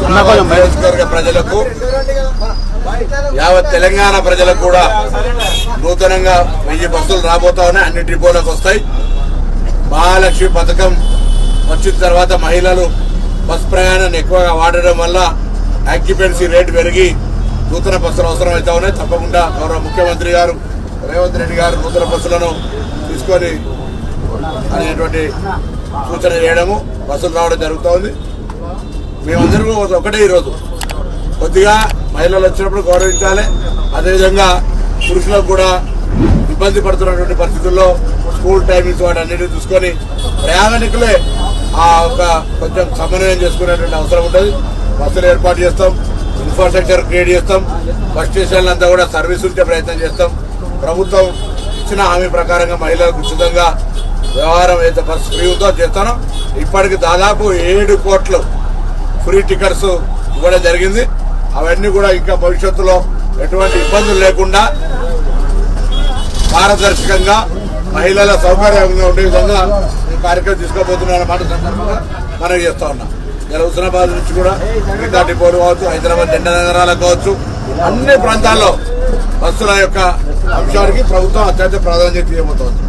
నియోజకవర్గ ప్రజలకు యావత్ తెలంగాణ ప్రజలకు కూడా నూతనంగా 1000 బస్సులు రాబోతా ఉన్నాయి. అన్ని డిపోలకు వస్తాయి. మహాలక్ష్మి పథకం వచ్చిన తర్వాత మహిళలు బస్ ప్రయాణాన్ని ఎక్కువగా వాడడం వల్ల ఆక్యుపెన్సీ రేటు పెరిగి నూతన బస్సులు అవసరం అవుతా ఉన్నాయి. తప్పకుండా గౌరవ ముఖ్యమంత్రి గారు రేవంత్ రెడ్డి గారు నూతన బస్సులను తీసుకొని అనేటువంటి సూచన చేయడము, బస్సులు రావడం జరుగుతోంది. మేమందరూ ఒకటే ఈరోజు కొద్దిగా మహిళలు వచ్చినప్పుడు గౌరవించాలి. అదేవిధంగా పురుషులకు కూడా ఇబ్బంది పడుతున్నటువంటి పరిస్థితుల్లో స్కూల్ టైమింగ్స్ వాటి అన్నిటిని చూసుకొని ప్రయాణికులే కొంచెం సమన్వయం చేసుకునేటువంటి అవసరం ఉంటుంది. బస్సులు ఏర్పాటు చేస్తాం, ఇన్ఫ్రాస్ట్రక్చర్ క్రియేట్ చేస్తాం, బస్ స్టేషన్లంతా కూడా సర్వీస్ ఉంచే ప్రయత్నం చేస్తాం. ప్రభుత్వం ఇచ్చిన హామీ ప్రకారంగా మహిళలకు ఉచితంగా వ్యవహారం ఏదైతే బస్సు ఫ్రీ ఉందో చేస్తానో. ఇప్పటికి దాదాపు 7 కోట్లు ఫ్రీ టికెట్స్ ఇవ్వడం జరిగింది. అవన్నీ కూడా ఇంకా భవిష్యత్తులో ఎటువంటి ఇబ్బందులు లేకుండా పారదర్శకంగా మహిళల సౌకర్యంగా ఉండే విధంగా ఈ కార్యక్రమం తీసుకోబోతున్నమాట సందర్భంగా మనం చేస్తా ఉన్నాం. ఇలా హుస్నాబాద్ నుంచి కూడా మిగతా డిపోలు కావచ్చు, హైదరాబాద్ జెండా నగరాలకు కావచ్చు, అన్ని ప్రాంతాల్లో బస్సుల యొక్క అంశానికి ప్రభుత్వం అత్యంత ప్రాధాన్యత ఇవ్వబోతోంది.